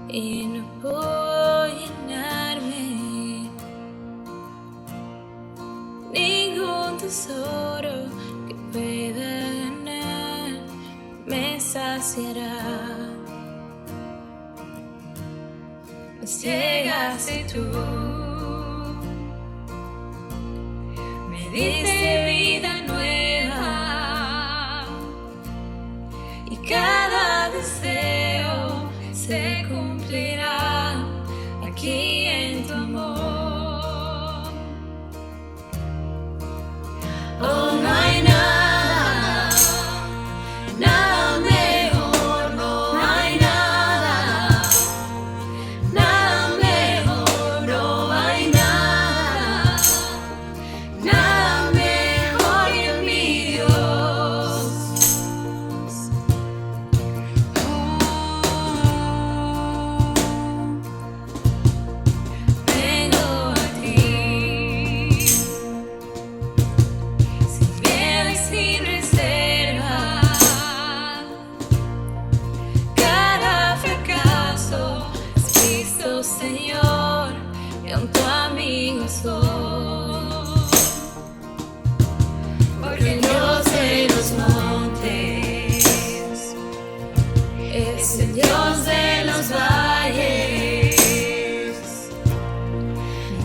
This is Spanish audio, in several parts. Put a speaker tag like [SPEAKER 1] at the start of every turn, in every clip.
[SPEAKER 1] y no puedo llenarme. Ningún tesoro que pueda ganar me saciará. Mas llegaste tú, me diste vida nueva y cada deseo se cumplirá aquí en tu amor. Oh, no hay nada, nada mejor, no hay nada, nada mejor, no hay nada, nada mejor que mi Dios. Vengo a ti, sin miedo y sin reserva. Cada fracaso has visto, Señor, y aún tu amigo soy. Porque el Dios de los montes es el Dios de los valles.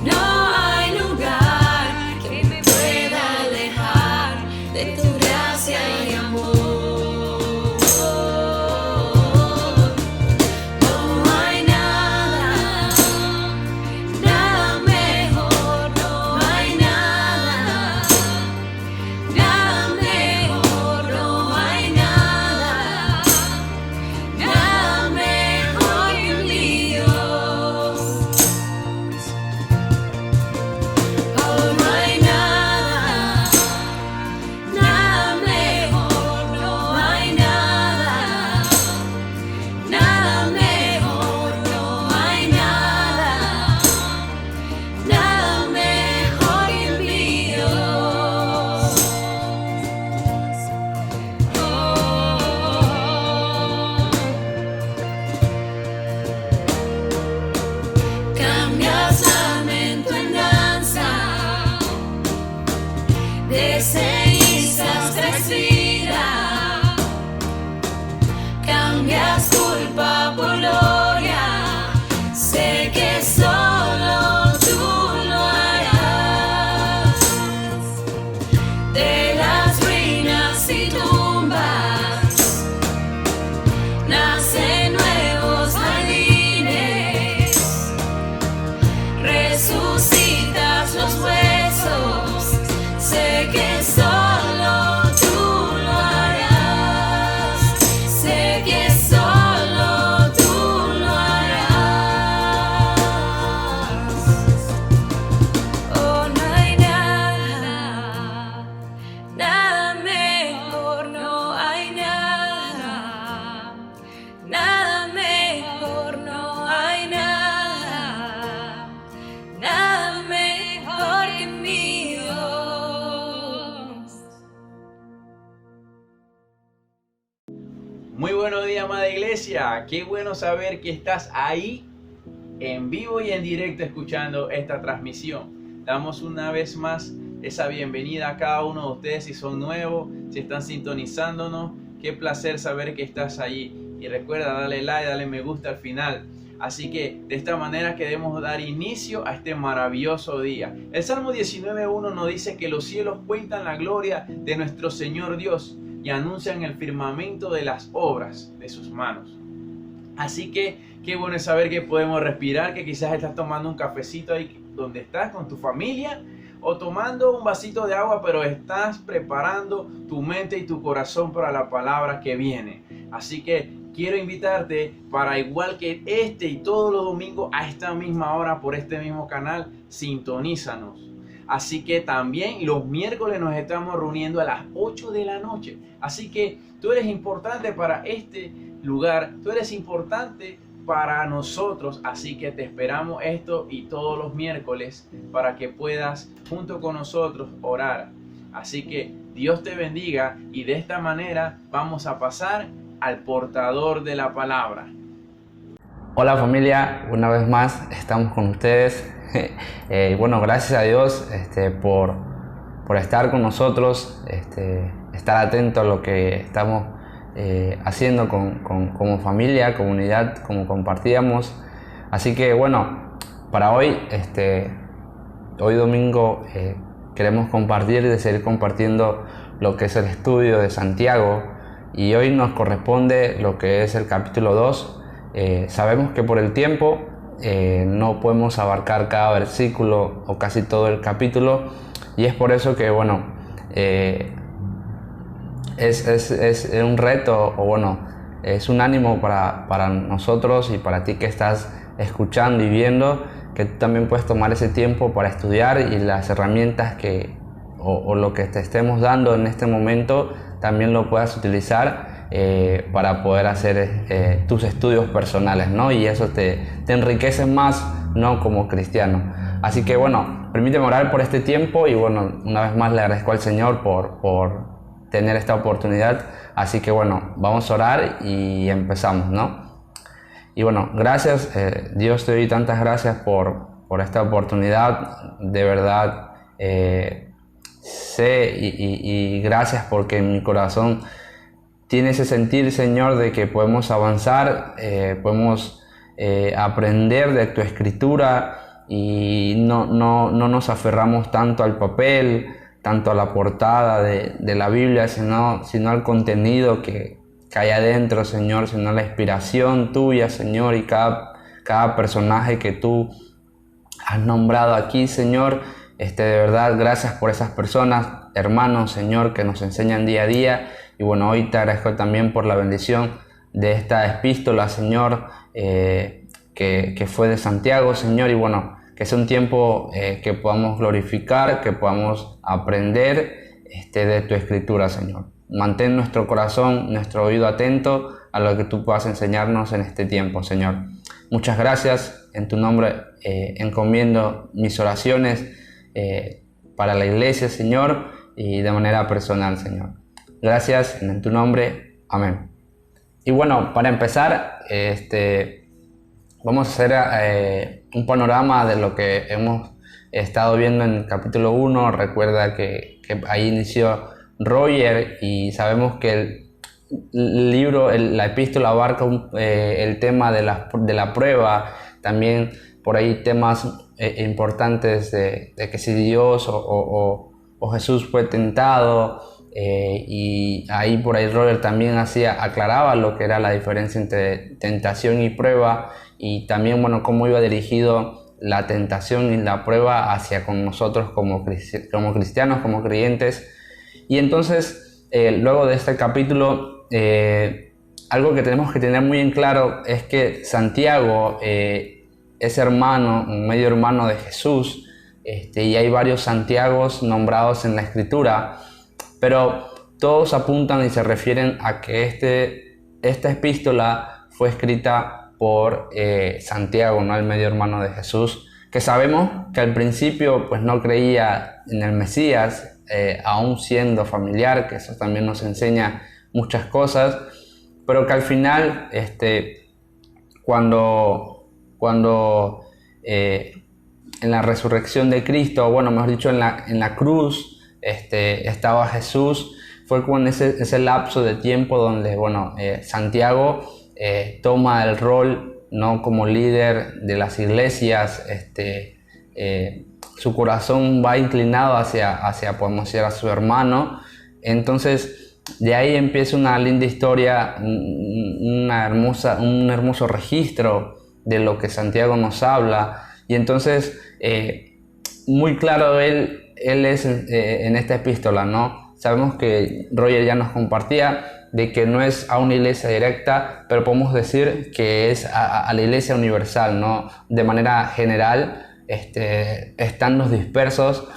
[SPEAKER 1] No hay lugar que me pueda alejar de tu gracia y amor. No hay nada, nada mejor, no hay nada, nada mejor, no hay nada, nada mejor que mi Dios. Oh, no hay nada, nada mejor, no hay nada, nada mejor, no hay nada, nada mejor que mi Dios. Cambias lamento en danza, de cenizas traes vida, cambias culpa por gloria, sé que solo tú lo harás. De las ruinas y tumbas nacen nuevos jardines, resucitas los huesos, sé que solo tú lo harás, sé que solo tú lo harás. Oh, no hay nada, nada mejor, no hay nada, nada mejor, no hay nada, nada mejor que mi Dios.
[SPEAKER 2] Muy buenos días, amada iglesia. Qué bueno saber que estás ahí en vivo y en directo escuchando esta transmisión. Damos una vez más esa bienvenida a cada uno de ustedes si son nuevos, si están sintonizándonos. Qué placer saber que estás ahí. Y recuerda darle like, darle me gusta al final. Así que de esta manera queremos dar inicio a este maravilloso día. El Salmo 19:1 nos dice que los cielos cuentan la gloria de nuestro Señor Dios y anuncian el firmamento de las obras de sus manos. Así que qué bueno es saber que podemos respirar, que quizás estás tomando un cafecito ahí donde estás con tu familia o tomando un vasito de agua, pero estás preparando tu mente y tu corazón para la palabra que viene. Así que quiero invitarte para, igual que este y todos los domingos a esta misma hora por este mismo canal, sintonízanos. Así que también los miércoles nos estamos reuniendo a las 8 de la noche. Así que tú eres importante para este lugar, tú eres importante para nosotros, así que te esperamos esto y todos los miércoles para que puedas junto con nosotros orar. Así que Dios te bendiga y de esta manera vamos a pasar al portador de la palabra.
[SPEAKER 3] Hola familia, una vez más estamos con ustedes. Bueno, gracias a Dios por estar con nosotros, estar atento a lo que estamos haciendo como familia, comunidad, como compartíamos. Así que bueno, para hoy, hoy domingo, queremos compartir, de seguir compartiendo lo que es el estudio de Santiago, y hoy nos corresponde lo que es el capítulo 2. Sabemos que por el tiempo no podemos abarcar cada versículo o casi todo el capítulo, y es por eso que bueno, es un reto, o bueno, es un ánimo para nosotros y para ti que estás escuchando y viendo, que tú también puedes tomar ese tiempo para estudiar, y las herramientas o lo que te estemos dando en este momento también lo puedas utilizar para poder hacer tus estudios personales, ¿no? Y eso te enriquece más, ¿no? Como cristiano. Así que bueno, permíteme orar por este tiempo, y bueno, una vez más le agradezco al Señor por tener esta oportunidad. Así que bueno, vamos a orar y empezamos, ¿no? Y bueno, gracias, Dios, te doy tantas gracias por esta oportunidad, de verdad. Sé y gracias porque en mi corazón tiene ese sentir, Señor, de que podemos avanzar, podemos aprender de tu escritura, y no nos aferramos tanto al papel, tanto a la portada de la Biblia, sino al contenido que hay adentro, Señor, sino a la inspiración tuya, Señor, y cada personaje que tú has nombrado aquí, Señor. De verdad, gracias por esas personas, hermanos, Señor, que nos enseñan día a día. Y bueno, hoy te agradezco también por la bendición de esta epístola, Señor, que fue de Santiago, Señor. Y bueno, que sea un tiempo que podamos glorificar, que podamos aprender de tu escritura, Señor. Mantén nuestro corazón, nuestro oído atento a lo que tú puedas enseñarnos en este tiempo, Señor. Muchas gracias. En tu nombre encomiendo mis oraciones para la iglesia, Señor, y de manera personal, Señor. Gracias en tu nombre. Amén. Y bueno, para empezar, vamos a hacer un panorama de lo que hemos estado viendo en el capítulo 1. Recuerda que ahí inició Roger, y sabemos que el libro, la epístola abarca el tema de la prueba, también por ahí temas importantes de que si Dios o Jesús fue tentado, y ahí por ahí Robert también aclaraba lo que era la diferencia entre tentación y prueba, y también bueno, cómo iba dirigido la tentación y la prueba hacia con nosotros como cristianos, como creyentes. Y entonces luego de este capítulo, algo que tenemos que tener muy en claro es que Santiago es hermano, un medio hermano de Jesús, y hay varios Santiagos nombrados en la escritura, pero todos apuntan y se refieren a que esta epístola fue escrita por Santiago, ¿no? El medio hermano de Jesús, que sabemos que al principio pues no creía en el Mesías, aún siendo familiar, que eso también nos enseña muchas cosas, pero que al final cuando en la resurrección de Cristo, bueno, mejor dicho, en la cruz, estaba Jesús, fue con ese lapso de tiempo donde, bueno, Santiago toma el rol, ¿no? Como líder de las iglesias. Su corazón va inclinado hacia podemos decir, a su hermano. Entonces, de ahí empieza una linda historia, un hermoso registro de lo que Santiago nos habla. Y entonces, muy claro él es en esta epístola, ¿no? Sabemos que Roger ya nos compartía de que no es a una iglesia directa, pero podemos decir que es a la iglesia universal, ¿no? De manera general, estando dispersos,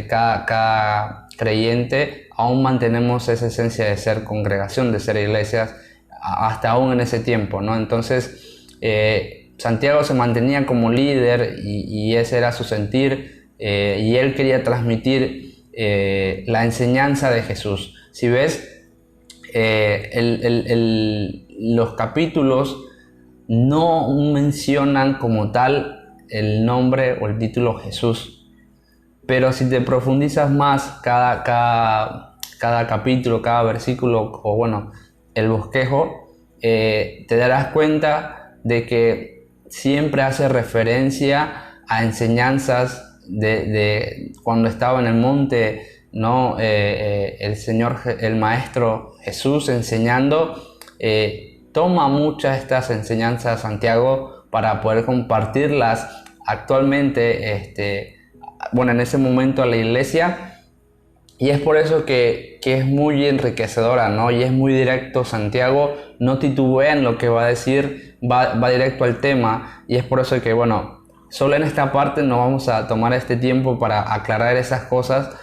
[SPEAKER 3] cada creyente, aún mantenemos esa esencia de ser congregación, de ser iglesias, hasta aún en ese tiempo, ¿no? Entonces, Santiago se mantenía como líder y ese era su sentir, y él quería transmitir la enseñanza de Jesús. Si ves, los capítulos no mencionan como tal el nombre o el título Jesús. Pero si te profundizas más cada capítulo, cada versículo, o bueno, el bosquejo, te darás cuenta de que siempre hace referencia a enseñanzas de cuando estaba en el monte, ¿no? El maestro Jesús enseñando, toma muchas de estas enseñanzas Santiago para poder compartirlas actualmente, bueno, en ese momento a la iglesia, y es por eso que es muy enriquecedora, ¿no? Y es muy directo Santiago, no titubea en lo que va a decir, va directo al tema, y es por eso que, bueno, solo en esta parte nos vamos a tomar este tiempo para aclarar esas cosas,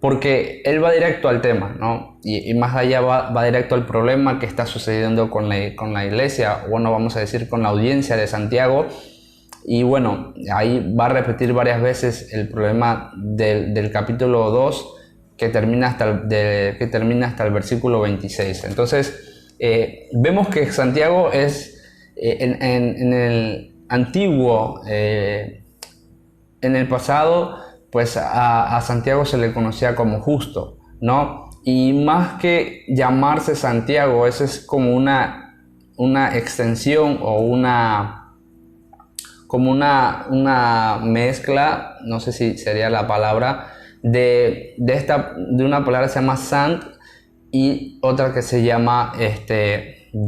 [SPEAKER 3] porque él va directo al tema, ¿no? Y más allá va directo al problema que está sucediendo con la iglesia, bueno, vamos a decir con la audiencia de Santiago. Y bueno, ahí va a repetir varias veces el problema del capítulo 2 que termina hasta el versículo 26. Entonces, vemos que Santiago es en el antiguo, en el pasado, pues a Santiago se le conocía como justo, ¿no? Y más que llamarse Santiago, eso es como una extensión o una mezcla, no sé si sería la palabra, de una palabra que se llama Sant y otra que se llama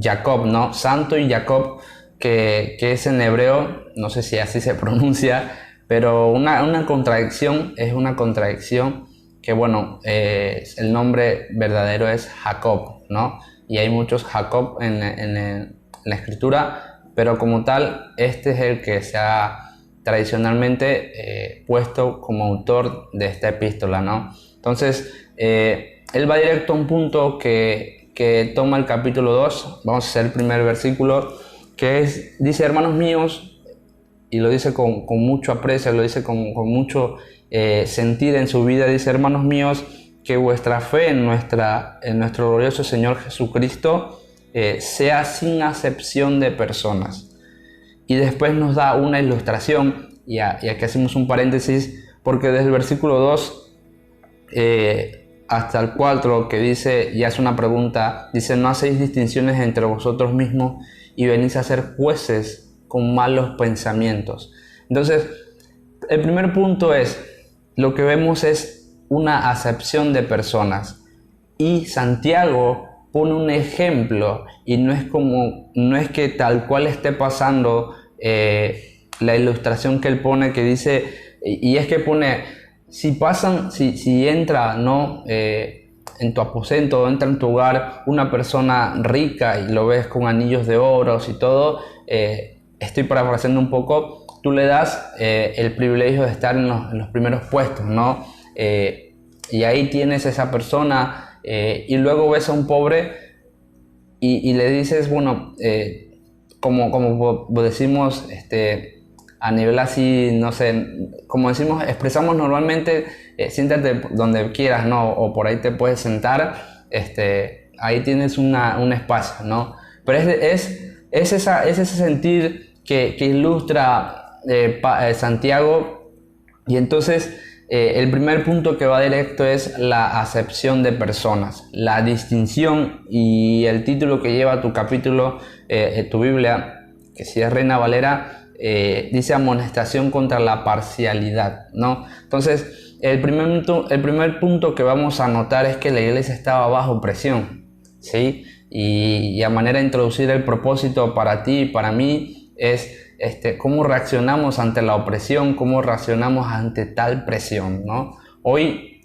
[SPEAKER 3] Jacob, ¿no? Santo y Jacob, que es en hebreo, no sé si así se pronuncia, pero una contradicción, es una contradicción que, bueno, el nombre verdadero es Jacob, ¿no? Y hay muchos Jacob en la escritura, pero como tal, este es el que se ha tradicionalmente puesto como autor de esta epístola, ¿no? Entonces, él va directo a un punto que toma el capítulo 2, vamos a hacer el primer versículo, dice, hermanos míos, y lo dice con mucho aprecio, lo dice con mucho sentir en su vida, dice, hermanos míos, que vuestra fe en nuestro glorioso Señor Jesucristo sea sin acepción de personas. Y después nos da una ilustración, y aquí hacemos un paréntesis, porque desde el versículo 2 hasta el 4, que dice, y hace una pregunta, dice, no hacéis distinciones entre vosotros mismos y venís a ser jueces con malos pensamientos. Entonces, el primer punto es, lo que vemos es una acepción de personas, y Santiago pone un ejemplo, y no es que tal cual esté pasando la ilustración que él pone, que dice, y es que pone, si entra, ¿no? En tu aposento o entra en tu hogar una persona rica y lo ves con anillos de oro y todo, estoy parafraseando un poco, tú le das el privilegio de estar en los primeros puestos, ¿no? Y ahí tienes esa persona, y luego ves a un pobre y le dices, bueno, como decimos a nivel así, no sé, como decimos, expresamos normalmente, siéntate donde quieras, ¿no? O por ahí te puedes sentar, ahí tienes un espacio, ¿no? Pero es ese sentir que ilustra Santiago, y entonces el primer punto que va directo es la acepción de personas, la distinción, y el título que lleva tu capítulo, tu Biblia, que si es Reina Valera, dice amonestación contra la parcialidad, ¿no? Entonces, el primer punto que vamos a notar es que la iglesia estaba bajo presión, ¿sí? Y a manera de introducir el propósito para ti y para mí es cómo reaccionamos ante la opresión, cómo reaccionamos ante tal presión, ¿no? Hoy,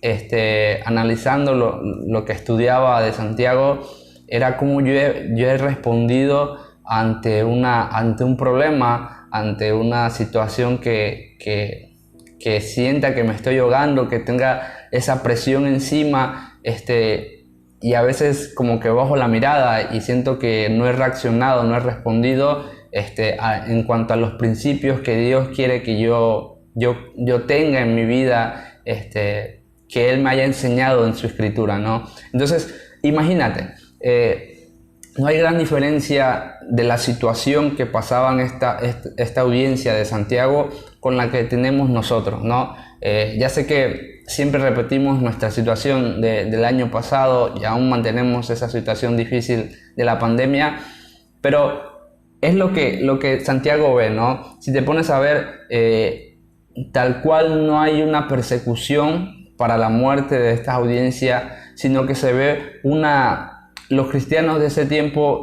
[SPEAKER 3] analizando lo que estudiaba de Santiago, era cómo yo he respondido ante un problema, ante una situación que sienta que me estoy ahogando, que tenga esa presión encima, y a veces como que bajo la mirada y siento que no he reaccionado, no he respondido en cuanto a los principios que Dios quiere que yo tenga en mi vida, que Él me haya enseñado en su escritura, ¿no? Entonces, imagínate, no hay gran diferencia de la situación que pasaban esta audiencia de Santiago con la que tenemos nosotros, ¿no? Ya sé que siempre repetimos nuestra situación del año pasado y aún mantenemos esa situación difícil de la pandemia, pero es lo que Santiago ve, ¿no? Si te pones a ver, tal cual no hay una persecución para la muerte de esta audiencia, sino que se ve los cristianos de ese tiempo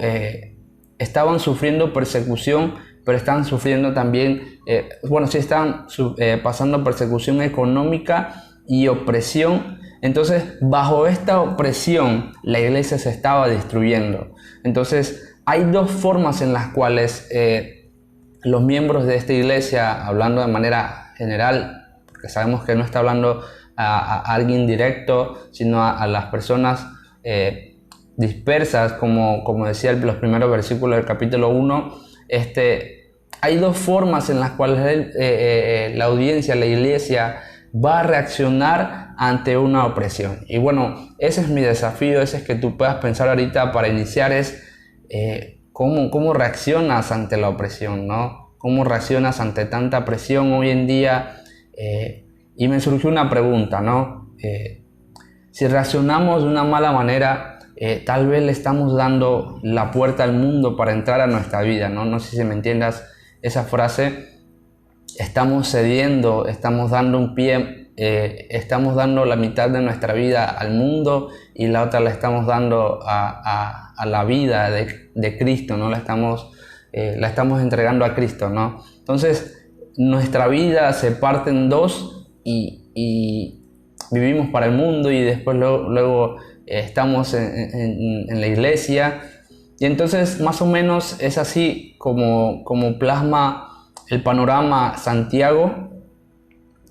[SPEAKER 3] estaban sufriendo persecución, pero están sufriendo también, sí están pasando persecución económica y opresión. Entonces, bajo esta opresión, la iglesia se estaba destruyendo. Entonces, hay dos formas en las cuales los miembros de esta iglesia, hablando de manera general, porque sabemos que no está hablando a alguien directo, sino a las personas dispersas, como decía los primeros versículos del capítulo 1, hay dos formas en las cuales la audiencia, la iglesia, va a reaccionar ante una opresión. Y bueno, ese es mi desafío, ese es que tú puedas pensar ahorita para iniciar, es cómo reaccionas ante la opresión, ¿no? ¿Cómo reaccionas ante tanta presión hoy en día? Y me surgió una pregunta, ¿no? Si reaccionamos de una mala manera, tal vez le estamos dando la puerta al mundo para entrar a nuestra vida, ¿no? No sé si me entiendas esa frase. Estamos cediendo, estamos dando un pie, estamos dando la mitad de nuestra vida al mundo y la otra la estamos dando a la vida de Cristo, ¿no? La estamos entregando a Cristo, ¿no? Entonces, nuestra vida se parte en dos y vivimos para el mundo y después luego estamos en la iglesia. Y entonces, más o menos es así como plasma el panorama Santiago,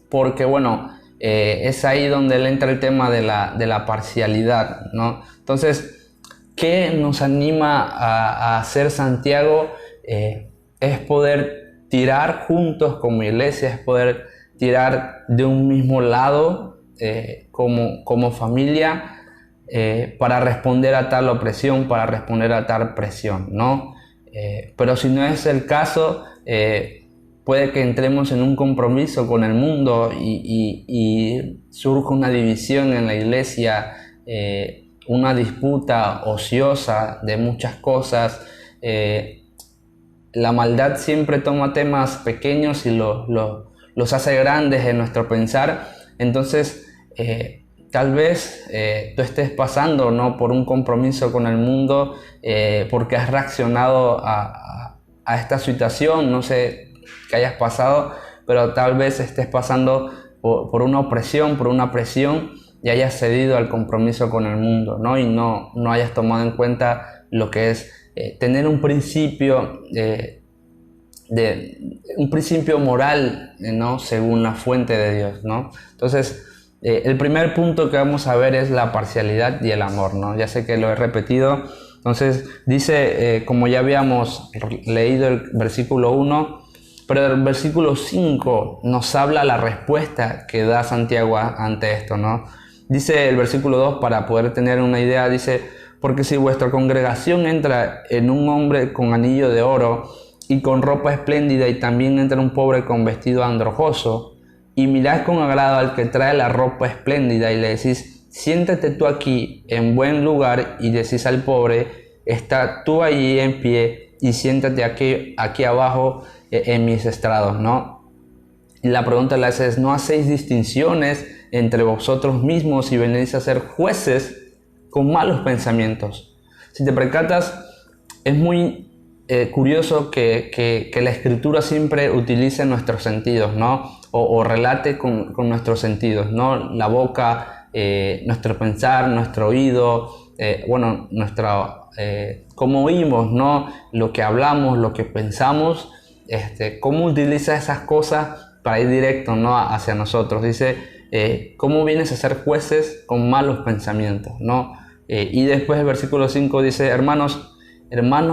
[SPEAKER 3] porque bueno, es ahí donde le entra el tema de la parcialidad, ¿no? Entonces, ¿qué nos anima a hacer Santiago? Es poder tirar juntos como iglesia, es poder tirar de un mismo lado como familia, para responder a tal opresión, para responder a tal presión, ¿no? Pero si no es el caso, puede que entremos en un compromiso con el mundo y surja una división en la iglesia, una disputa ociosa de muchas cosas. La maldad siempre toma temas pequeños y los hace grandes en nuestro pensar. Entonces, tal vez tú estés pasando, ¿no?, por un compromiso con el mundo, porque has reaccionado a esta situación, no sé qué hayas pasado, pero tal vez estés pasando por una opresión, por una presión y hayas cedido al compromiso con el mundo, ¿no? Y no hayas tomado en cuenta lo que es tener un principio un principio moral, ¿no?, según la fuente de Dios, ¿no? Entonces, el primer punto que vamos a ver es la parcialidad y el amor, ¿no? Ya sé que lo he repetido. Entonces dice, como ya habíamos leído el versículo 1, pero el versículo 5 nos habla la respuesta que da Santiago ante esto, ¿no? Dice el versículo 2, para poder tener una idea, dice: porque si vuestra congregación entra en un hombre con anillo de oro y con ropa espléndida, y también entra un pobre con vestido andrajoso, y miráis con agrado al que trae la ropa espléndida y le decís: siéntate tú aquí en buen lugar, y decís al pobre: está tú allí en pie y siéntate aquí abajo en mis estrados, ¿no? Y la pregunta le hace es: ¿no hacéis distinciones entre vosotros mismos y venís a ser jueces con malos pensamientos? Si te percatas, es muy curioso que la escritura siempre utilice nuestros sentidos, ¿no? O relate con nuestros sentidos, ¿no? La boca, nuestro pensar, nuestro oído, cómo oímos, ¿no? Lo que hablamos, lo que pensamos, cómo utiliza esas cosas para ir directo, ¿no?, hacia nosotros. Dice, ¿cómo vienes a ser jueces con malos pensamientos, ¿no? Y después el versículo 5 dice: hermanos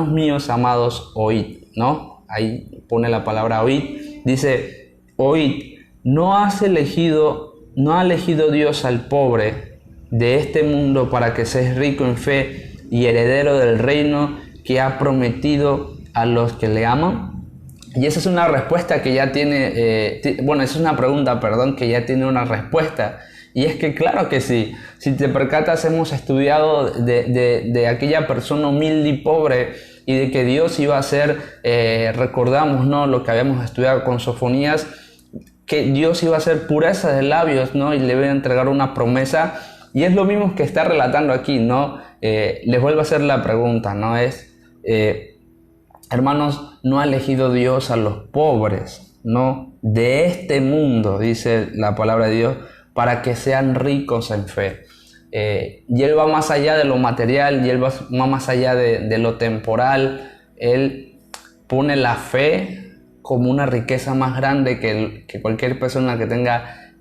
[SPEAKER 3] míos amados, oíd, ¿no? Ahí pone la palabra oíd. Dice: oíd, ¿no ha elegido Dios al pobre de este mundo para que seas rico en fe y heredero del reino que ha prometido a los que le aman? Y esa es una respuesta que ya tiene, esa es una pregunta, perdón, que ya tiene una respuesta. Y es que claro que sí. Si te percatas, hemos estudiado de aquella persona humilde y pobre, y de que Dios iba a ser, recordamos, ¿no?, lo que habíamos estudiado con Sofonías, que Dios iba a hacer pureza de labios, ¿no?, y le iba a entregar una promesa. Y es lo mismo que está relatando aquí, ¿no? Les vuelvo a hacer la pregunta, ¿no? Hermanos, ¿no ha elegido Dios a los pobres, ¿no?, de este mundo, dice la palabra de Dios, para que sean ricos en fe? Y Él va más allá de lo material, y Él va más allá de lo temporal. Él pone la fe como una riqueza más grande que cualquier persona que tenga,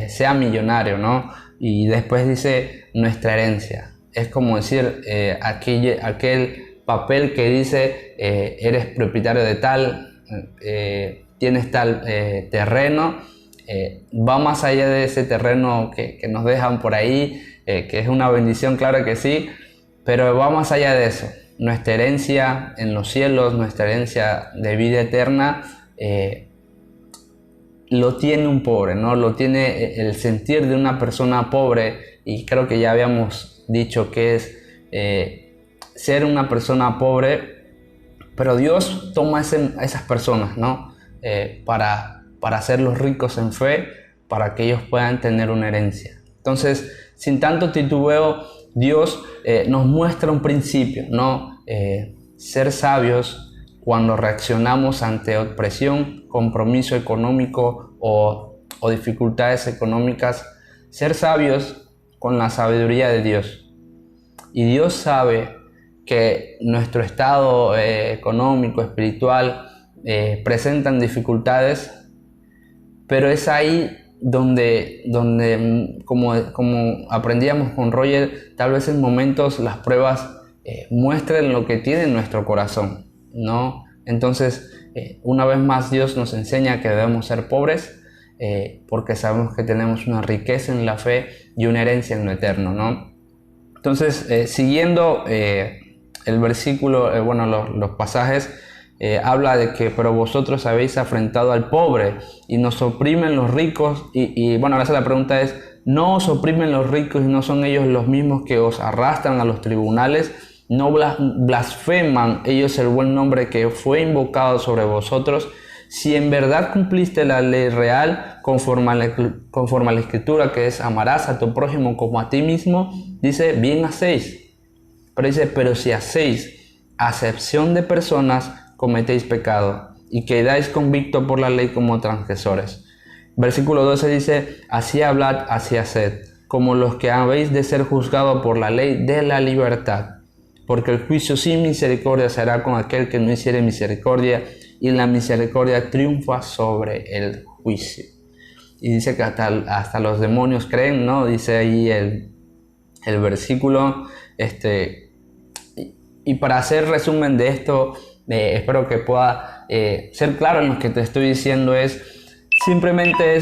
[SPEAKER 3] sea millonario, ¿no? Y después dice nuestra herencia. Es como decir, aquel papel que dice, eres propietario de tal, tienes tal terreno. Va más allá de ese terreno que nos dejan por ahí, que es una bendición, claro que sí, pero va más allá de eso. Nuestra herencia en los cielos, nuestra herencia de vida eterna, lo tiene un pobre, ¿no? Lo tiene el sentir de una persona pobre, y creo que ya habíamos dicho que es ser una persona pobre, pero Dios toma esas personas, ¿no? Para hacerlos ricos en fe, para que ellos puedan tener una herencia. Entonces, sin tanto titubeo, Dios nos muestra un principio, ¿no? Ser sabios cuando reaccionamos ante opresión, compromiso económico o dificultades económicas. Ser sabios con la sabiduría de Dios. Y Dios sabe que nuestro estado económico, espiritual, presentan dificultades, pero es ahí donde como aprendíamos con Roger, tal vez en momentos las pruebas muestren lo que tiene nuestro corazón, ¿no? Entonces, una vez más, Dios nos enseña que debemos ser pobres, porque sabemos que tenemos una riqueza en la fe y una herencia en lo eterno, ¿no? Entonces, siguiendo el versículo, los pasajes, habla de que, pero vosotros habéis afrentado al pobre y nos oprimen los ricos. Ahora la pregunta es, ¿no os oprimen los ricos y no son ellos los mismos que os arrastran a los tribunales? ¿No blasfeman ellos el buen nombre que fue invocado sobre vosotros? Si en verdad cumpliste la ley real conforme a la escritura, que es amarás a tu prójimo como a ti mismo, dice, bien hacéis. Pero dice, pero si hacéis acepción de personas, cometéis pecado y quedáis convictos por la ley como transgresores. Versículo 12 dice, así hablad, así haced, como los que habéis de ser juzgados por la ley de la libertad. Porque el juicio sin misericordia será con aquel que no hiciere misericordia, y la misericordia triunfa sobre el juicio. Y dice que hasta los demonios creen, ¿no? Dice ahí el versículo. Y para hacer resumen de esto, espero que pueda ser claro en lo que te estoy diciendo, simplemente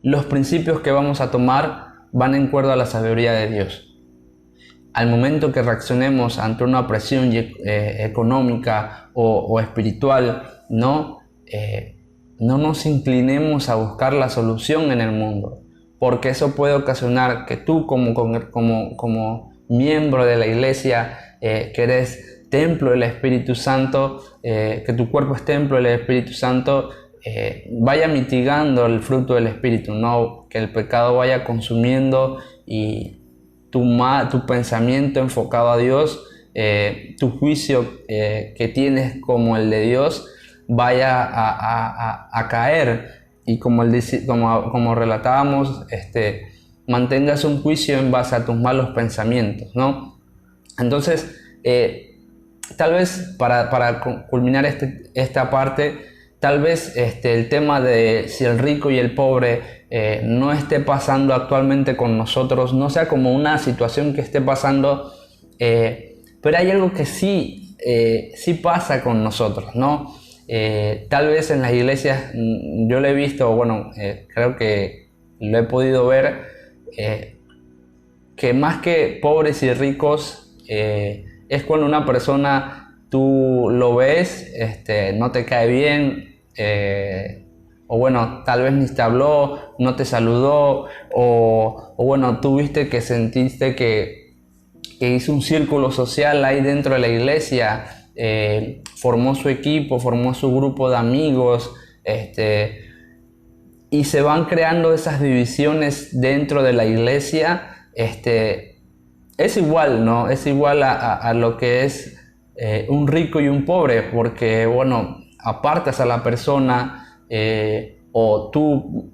[SPEAKER 3] los principios que vamos a tomar van en acuerdo a la sabiduría de Dios. Al momento que reaccionemos ante una opresión económica o espiritual, no nos inclinemos a buscar la solución en el mundo, porque eso puede ocasionar que tú como miembro de la iglesia, que eres templo del Espíritu Santo, que tu cuerpo es templo del Espíritu Santo, vaya mitigando el fruto del Espíritu, no que el pecado vaya consumiendo y tu pensamiento enfocado a Dios, tu juicio que tienes como el de Dios, vaya a caer, y como relatábamos, mantengas un juicio en base a tus malos pensamientos, ¿no? Entonces, tal vez para culminar esta parte, tal vez el tema de si el rico y el pobre no esté pasando actualmente con nosotros, no sea como una situación que esté pasando, pero hay algo que sí pasa con nosotros, ¿no? Tal vez en las iglesias, yo lo he visto, creo que lo he podido ver, que más que pobres y ricos, es cuando una persona tú lo ves, no te cae bien, o bueno, tal vez ni te habló, no te saludó, o bueno, tú viste que sentiste que hizo un círculo social ahí dentro de la iglesia, formó su equipo, formó su grupo de amigos, y se van creando esas divisiones dentro de la iglesia. Es igual, ¿no? Es igual a lo que es un rico y un pobre, porque, bueno, apartas a la persona, o tú,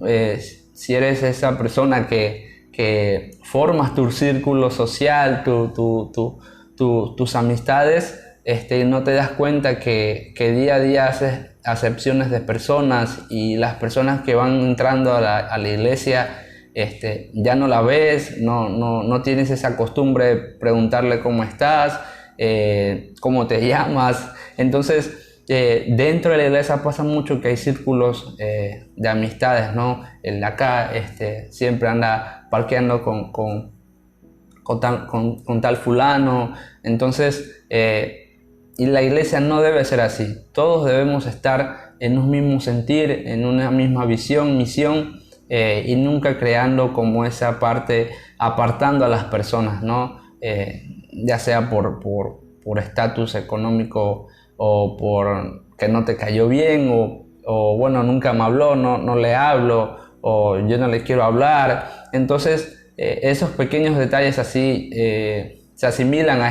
[SPEAKER 3] si eres esa persona que formas tu círculo social, tus amistades, no te das cuenta que día a día haces acepciones de personas, y las personas que van entrando a la iglesia, ya no la ves, no tienes esa costumbre de preguntarle cómo estás, cómo te llamas. Entonces, dentro de la iglesia pasa mucho que hay círculos de amistades, ¿no? El de acá siempre anda parqueando con tal fulano. Entonces, y la iglesia no debe ser así. Todos debemos estar en un mismo sentir, en una misma visión, misión, y nunca creando como esa parte, apartando a las personas, ¿no? Ya sea por estatus económico, o por que no te cayó bien, o bueno, nunca me habló, no le hablo, o yo no le quiero hablar. Entonces, esos pequeños detalles así se asimilan a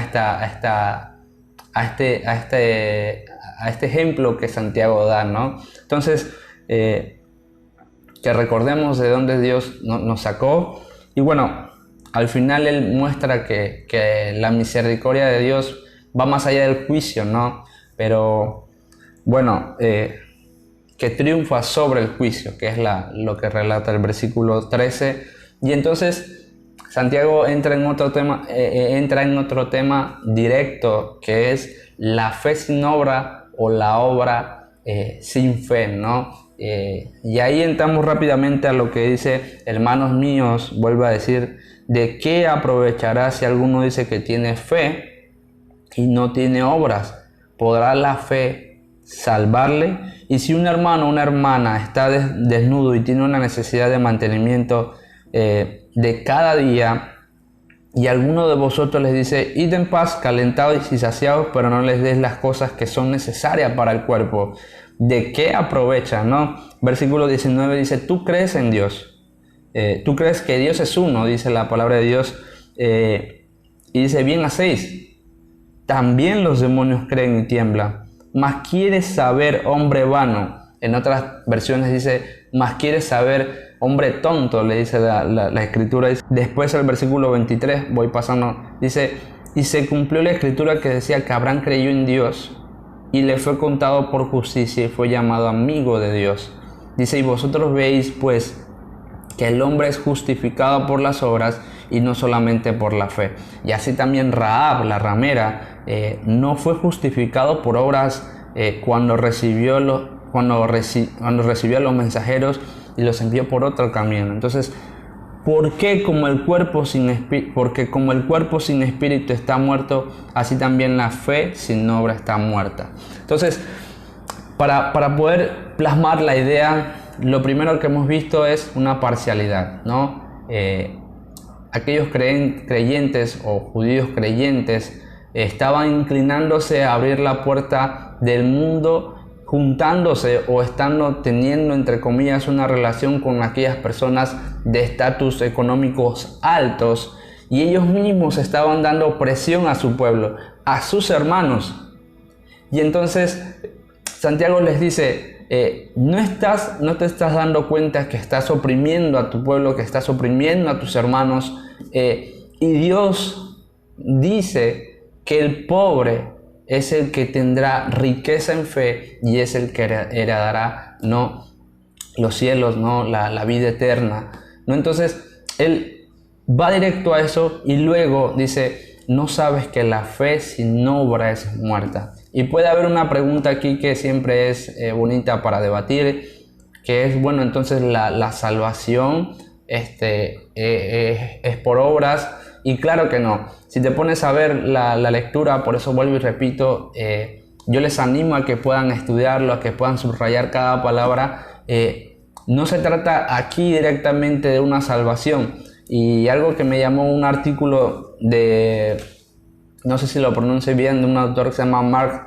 [SPEAKER 3] este ejemplo que Santiago da, ¿no? Entonces, que recordemos de dónde Dios nos sacó. Y bueno, al final él muestra que la misericordia de Dios va más allá del juicio, ¿no? Pero bueno, que triunfa sobre el juicio, que es lo que relata el versículo 13. Y entonces Santiago entra en otro tema directo, que es la fe sin obra, o la obra sin fe, ¿no? Y ahí entramos rápidamente a lo que dice: hermanos míos, vuelve a decir, ¿de qué aprovechará si alguno dice que tiene fe y no tiene obras? ¿Podrá la fe salvarle? Y si un hermano o una hermana está desnudo y tiene una necesidad de mantenimiento de cada día, y alguno de vosotros les dice: id en paz, calentados y saciados, pero no les des las cosas que son necesarias para el cuerpo, ¿de qué aprovecha, no? Versículo 19 dice: tú crees en Dios, tú crees que Dios es uno, dice la palabra de Dios, y dice: bien hacéis, también los demonios creen y tiemblan. Mas quieres saber, hombre vano. En otras versiones dice: mas quieres saber, hombre tonto, le dice la escritura. Después el versículo 23, voy pasando, dice: y se cumplió la escritura que decía que Abraham creyó en Dios, y le fue contado por justicia, y fue llamado amigo de Dios. Dice: y vosotros veis pues que el hombre es justificado por las obras, y no solamente por la fe. Y así también Rahab, la ramera, no fue justificado por obras cuando recibió a los mensajeros y los envió por otro camino. Entonces, porque como el cuerpo sin espíritu está muerto, así también la fe sin obra está muerta. Entonces, para poder plasmar la idea, lo primero que hemos visto es una parcialidad, ¿no? Aquellos creyentes o judíos creyentes estaban inclinándose a abrir la puerta del mundo, juntándose o teniendo, entre comillas, una relación con aquellas personas de estatus económicos altos, y ellos mismos estaban dando presión a su pueblo, a sus hermanos. Y entonces Santiago les dice: no te estás dando cuenta que estás oprimiendo a tu pueblo, que estás oprimiendo a tus hermanos, y Dios dice que el pobre es el que tendrá riqueza en fe, y es el que heredará, ¿no?, los cielos, ¿no?, la vida eterna, ¿no? Entonces él va directo a eso, y luego dice: ¿no sabes que la fe sin obra es muerta? Y puede haber una pregunta aquí que siempre es bonita para debatir, que es: bueno, entonces la salvación es por obras. Y claro que no. Si te pones a ver la lectura, por eso vuelvo y repito, yo les animo a que puedan estudiarlo, a que puedan subrayar cada palabra. No se trata aquí directamente de una salvación. Y algo que me llamó un artículo de, no sé si lo pronuncio bien, de un autor que se llama Mark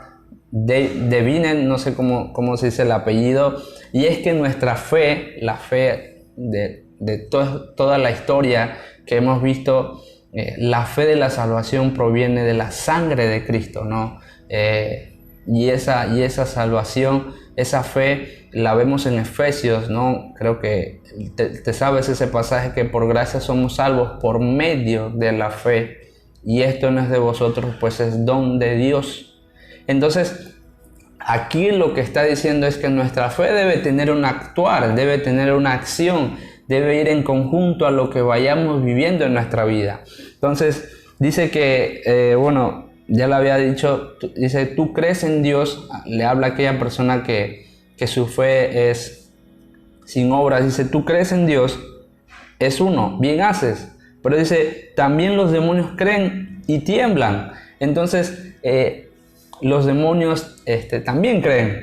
[SPEAKER 3] Devinen, no sé cómo se dice el apellido, y es que nuestra fe, la fe de toda la historia que hemos visto, la fe de la salvación proviene de la sangre de Cristo, ¿no? Y esa salvación, esa fe, la vemos en Efesios, ¿no? Creo que te sabes ese pasaje, que por gracia somos salvos por medio de la fe, y esto no es de vosotros, pues es don de Dios. Entonces, aquí lo que está diciendo es que nuestra fe debe tener un actuar, debe tener una acción, debe ir en conjunto a lo que vayamos viviendo en nuestra vida. Entonces, dice que, ya lo había dicho, dice, tú crees en Dios, le habla a aquella persona que su fe es sin obras, dice, tú crees en Dios, es uno, bien haces, pero dice, también los demonios creen y tiemblan. Entonces, los demonios también creen,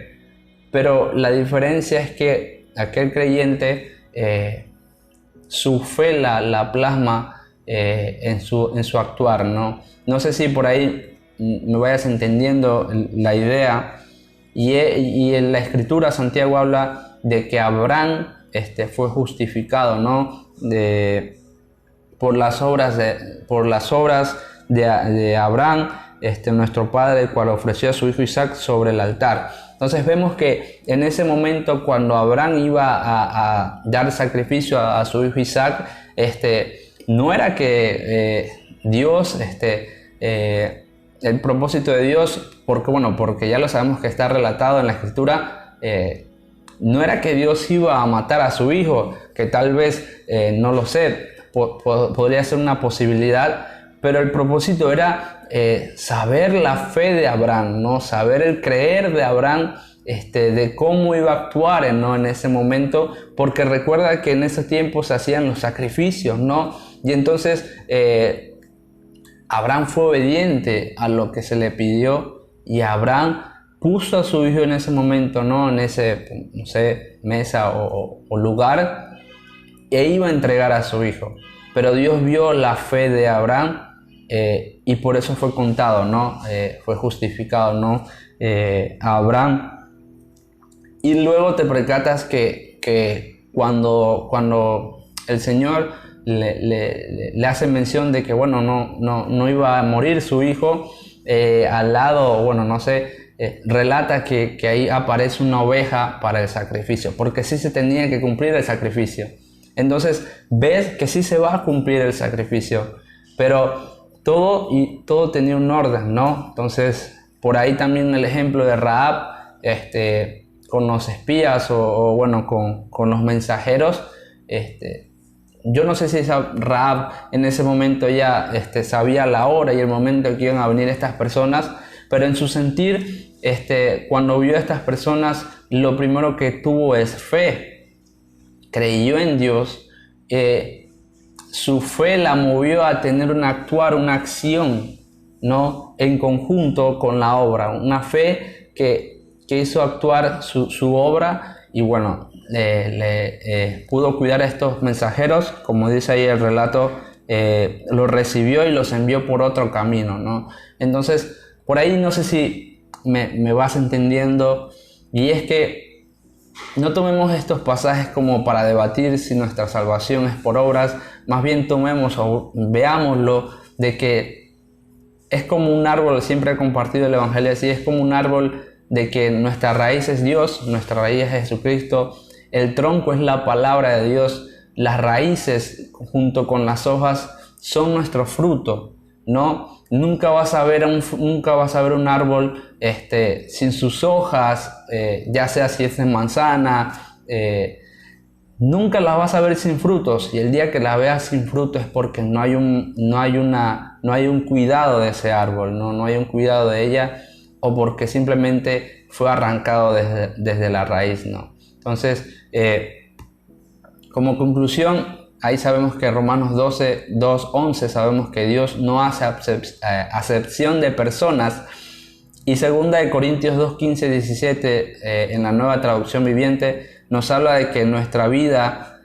[SPEAKER 3] pero la diferencia es que aquel creyente, su fe la plasma en su actuar, ¿no? No sé si por ahí me vayas entendiendo la idea. Y en la Escritura Santiago habla de que Abraham fue justificado, ¿no? Por las obras de Abraham, nuestro padre, el cual ofreció a su hijo Isaac sobre el altar. Entonces vemos que en ese momento, cuando Abraham iba a dar sacrificio a su hijo Isaac, no era que Dios, el propósito de Dios, porque ya lo sabemos que está relatado en la Escritura, no era que Dios iba a matar a su hijo, que tal vez, no lo sé, podría ser una posibilidad, pero el propósito era saber la fe de Abraham, ¿no? Saber el creer de Abraham, de cómo iba a actuar, ¿no? En ese momento, porque recuerda que en ese tiempo se hacían los sacrificios, ¿no? Y entonces Abraham fue obediente a lo que se le pidió, y Abraham puso a su hijo en ese momento, ¿no? En ese, no sé, mesa o lugar, e iba a entregar a su hijo. Pero Dios vio la fe de Abraham, y por eso fue contado, ¿no? Fue justificado, ¿no? A Abraham. Y luego te percatas que cuando el Señor le hace mención de que, no iba a morir su hijo, al lado, no sé, relata que ahí aparece una oveja para el sacrificio, porque sí se tenía que cumplir el sacrificio. Entonces ves que sí se va a cumplir el sacrificio, pero todo tenía un orden, ¿no? Entonces, por ahí también el ejemplo de Rahab, con los espías con los mensajeros, yo no sé si esa Rahab en ese momento ya sabía la hora y el momento que iban a venir estas personas, pero en su sentir, cuando vio a estas personas, lo primero que tuvo es fe, creyó en Dios, su fe la movió a tener un actuar, una acción, ¿no? En conjunto con la obra, una fe que hizo actuar su obra, y pudo cuidar a estos mensajeros, como dice ahí el relato, los recibió y los envió por otro camino, ¿no? Entonces, por ahí no sé si me vas entendiendo, y es que no tomemos estos pasajes como para debatir si nuestra salvación es por obras, más bien tomemos o veámoslo de que es como un árbol. Siempre he compartido el Evangelio así, es como un árbol de que nuestra raíz es Dios, nuestra raíz es Jesucristo, el tronco es la palabra de Dios, las raíces junto con las hojas son nuestro fruto, ¿no? Nunca vas a ver un árbol sin sus hojas, ya sea si es de manzana, nunca las vas a ver sin frutos, y el día que la veas sin frutos es porque no hay un cuidado de ese árbol, no hay un cuidado de ella, o porque simplemente fue arrancado desde la raíz, ¿no? Entonces, como conclusión, ahí sabemos que Romanos 2:11 sabemos que Dios no hace acepción de personas. Y 2 Corintios 2:15, 17 en la Nueva Traducción Viviente nos habla de que nuestra vida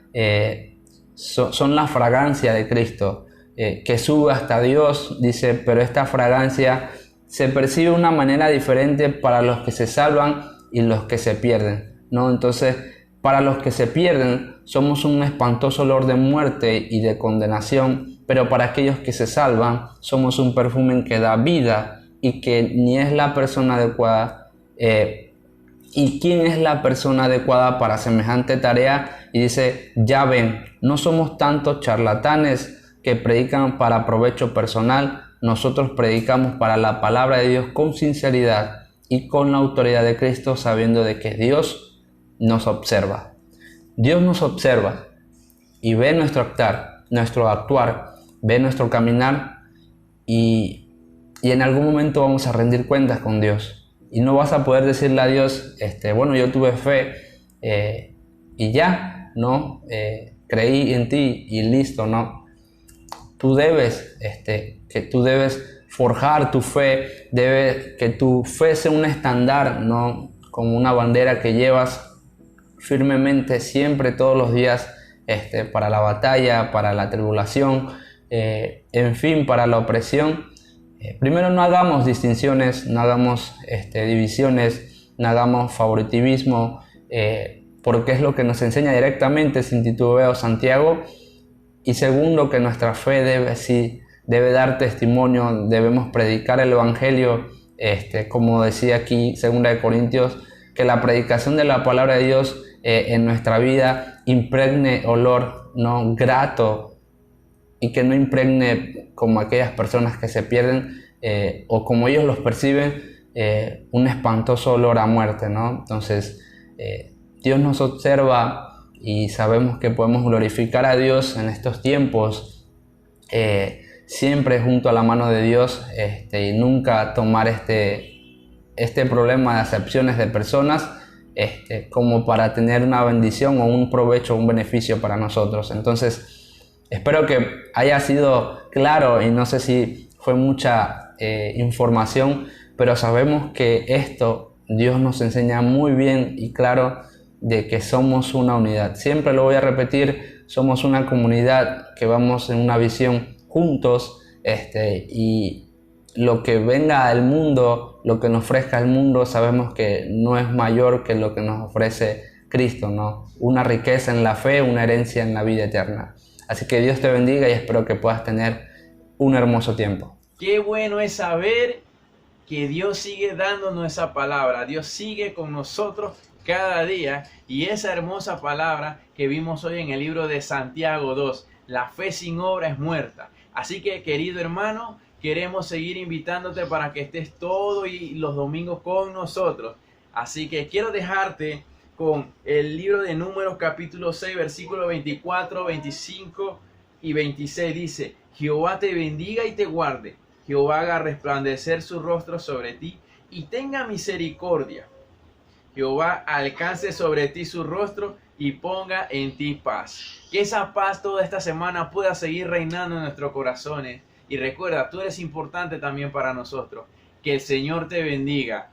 [SPEAKER 3] son la fragancia de Cristo, que sube hasta Dios, dice, pero esta fragancia se percibe de una manera diferente para los que se salvan y los que se pierden, ¿no? Entonces, para los que se pierden somos un espantoso olor de muerte y de condenación, pero para aquellos que se salvan somos un perfume que da vida y que ni es la persona adecuada. ¿Y quién es la persona adecuada para semejante tarea? Y dice, ya ven, no somos tantos charlatanes que predican para provecho personal, nosotros predicamos para la palabra de Dios con sinceridad y con la autoridad de Cristo, sabiendo de que Dios nos observa. Dios nos observa y ve nuestro actuar, ve nuestro caminar y en algún momento vamos a rendir cuentas con Dios. Y no vas a poder decirle a Dios, bueno, yo tuve fe y ya, ¿no? Creí en ti y listo, ¿no? Tú debes forjar tu fe, que tu fe sea un estándar, ¿no? Como una bandera que llevas firmemente siempre, todos los días, para la batalla, para la tribulación, en fin, para la opresión. Primero, no hagamos distinciones, no hagamos divisiones, no hagamos favoritivismo, porque es lo que nos enseña directamente sin titubeo Santiago. Y segundo, que nuestra fe debe dar testimonio, debemos predicar el Evangelio, como decía aquí 2 Corintios, que la predicación de la palabra de Dios en nuestra vida impregne olor, ¿no? Grato, y que no impregne como aquellas personas que se pierden o como ellos los perciben, un espantoso olor a muerte, ¿no? Entonces, Dios nos observa y sabemos que podemos glorificar a Dios en estos tiempos, siempre junto a la mano de Dios, y nunca tomar este problema de acepciones de personas como para tener una bendición o un provecho o un beneficio para nosotros. Entonces, espero que haya sido claro y no sé si fue mucha información, pero sabemos que esto Dios nos enseña muy bien y claro de que somos una unidad. Siempre lo voy a repetir, somos una comunidad que vamos en una visión juntos, y lo que venga al mundo, lo que nos ofrezca el mundo, sabemos que no es mayor que lo que nos ofrece Cristo, ¿no? Una riqueza en la fe, una herencia en la vida eterna. Así que Dios te bendiga y espero que puedas tener un hermoso tiempo.
[SPEAKER 2] Qué bueno es saber que Dios sigue dándonos esa palabra. Dios sigue con nosotros cada día. Y esa hermosa palabra que vimos hoy en el libro de Santiago 2. La fe sin obra es muerta. Así que, querido hermano, queremos seguir invitándote para que estés todos los domingos con nosotros. Así que quiero dejarte con el libro de Números capítulo 6, versículos 24, 25 y 26. Dice, Jehová te bendiga y te guarde. Jehová haga resplandecer su rostro sobre ti y tenga misericordia. Jehová alcance sobre ti su rostro y ponga en ti paz. Que esa paz toda esta semana pueda seguir reinando en nuestros corazones. Y recuerda, tú eres importante también para nosotros. Que el Señor te bendiga.